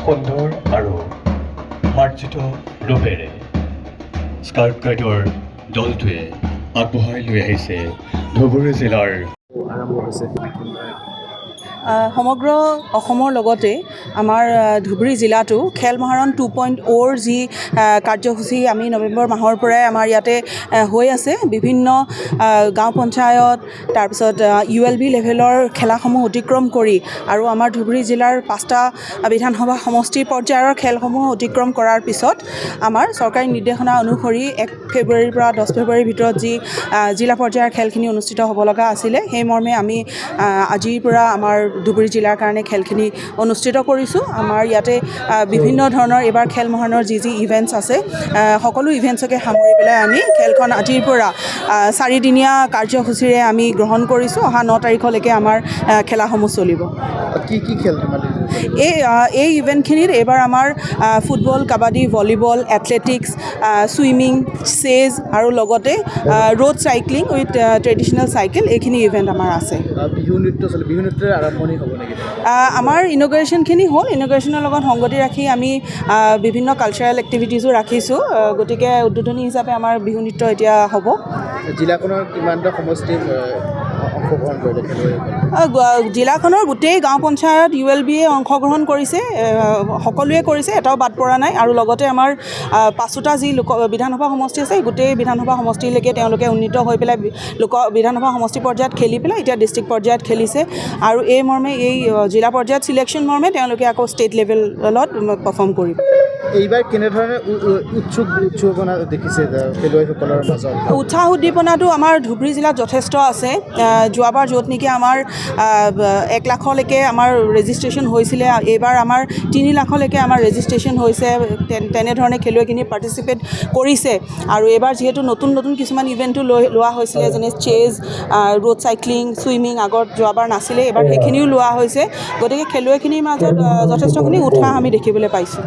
সুন্দৰ আৰু মাৰ্জিত ৰূপেৰে স্কাউট গাইডৰ দলটোৱে আগবঢ়াই লৈ আহিছে ধুবুৰী জিলাৰ আৰম্ভ হৈছে সমগ্ৰ অসমৰ লগতে আমাৰ ধুবুৰী জিলাতো খেল মহাৰণ 2.0ৰ যি কাৰ্যসূচী আমি নৱেম্বৰ মাহৰ পৰাই আমাৰ ইয়াতে হৈ আছে বিভিন্ন গাঁও পঞ্চায়ত তাৰপিছত ULB লেভেলৰ খেলাসমূহ অতিক্ৰম কৰি আৰু আমাৰ ধুবুৰী জিলাৰ 5টা বিধানসভা সমষ্টি পৰ্যায়ৰ খেলসমূহ অতিক্ৰম কৰাৰ পিছত আমাৰ চৰকাৰী নিৰ্দেশনা অনুসৰি 1 ফেব্ৰুৱাৰীৰ পৰা 10 ফেব্ৰুৱাৰীৰ ভিতৰত যি জিলা পৰ্যায়ৰ খেলখিনি অনুষ্ঠিত হ'ব লগা আছিলে সেই মৰ্মে আমি আজিৰ পৰা আমাৰ ধুবুৰী জিলাৰ কাৰণে খেলখিনি অনুষ্ঠিত কৰিছোঁ। আমাৰ ইয়াতে বিভিন্ন ধৰণৰ এইবাৰ খেল মহাৰণৰ যি ইভেণ্টছ আছে সকলো ইভেণ্টছকে সামৰি পেলাই আমি খেলখন আজিৰ পৰা 4দিনীয়া কাৰ্যসূচীৰে আমি গ্ৰহণ কৰিছোঁ। অহা 9 তাৰিখলৈকে আমাৰ খেলাসমূহ চলিব। কি খেল ধেমালি এই ইভেণ্টখিনিত এইবাৰ আমাৰ football, kabaddi, volleyball, athletics, swimming, চেজ আৰু লগতে road cycling with traditional cycle এইখিনি ইভেণ্ট আমাৰ আছে। বিহু নৃত্যৰ আৰম্ভণি হ'ব নেকি? আমাৰ ইনগ্ৰেশ্যনখিনি হ'ল। ইনগ্ৰেশ্যনৰ লগত সংগতি ৰাখি আমি বিভিন্ন কালচাৰেল এক্টিভিটিজো ৰাখিছোঁ। গতিকে উদ্বোধনী হিচাপে আমাৰ বিহু নৃত্য এতিয়া হ'ব। জিলাখনৰ কিমানটা সমষ্টি অংশগ্ৰহণ কৰিলে জিলাখনৰ গোটেই গাঁও পঞ্চায়ত ULBয়ে অংশগ্ৰহণ কৰিছে, সকলোৱে কৰিছে, এটাও বাদ পৰা নাই। আৰু লগতে আমাৰ 5টা যি বিধানসভা সমষ্টি আছে গোটেই বিধানসভা সমষ্টিলৈকে তেওঁলোকে উন্নীত হৈ পেলাই বিধানসভা সমষ্টি পৰ্যায়ত খেলি পেলাই এতিয়া ডিষ্ট্ৰিক্ট পৰ্যায়ত খেলিছে আৰু এই মৰ্মে এই জিলা পৰ্যায়ত চিলেকশ্যন মৰ্মে তেওঁলোকে আকৌ ষ্টেট লেভেলত পাৰফৰ্ম কৰিব। এইবাৰ কেনেধৰণে উৎসুকতা দেখিছে খেলুৱৈসকলৰ মাজত? উৎসাহ উদ্দীপনাটো আমাৰ ধুবুৰী জিলাত যথেষ্ট আছে। যোৱাবাৰ য'ত নেকি আমাৰ 1 লাখলৈকে আমাৰ ৰেজিষ্ট্ৰেশ্যন হৈছিলে, এইবাৰ আমাৰ 3 লাখলৈকে আমাৰ ৰেজিষ্ট্ৰেশ্যন হৈছে। তেনেধৰণে খেলুৱৈখিনি পাৰ্টিচিপেট কৰিছে আৰু এইবাৰ যিহেতু নতুন কিছুমান ইভেণ্টো লোৱা হৈছিলে, যেনে চেজ, ৰোড চাইক্লিং, ছুইমিং আগত যোৱাবাৰ নাছিলে, এইবাৰ সেইখিনিও লোৱা হৈছে। গতিকে খেলুৱৈখিনিৰ মাজত যথেষ্টখিনি উৎসাহ আমি দেখিবলৈ পাইছোঁ।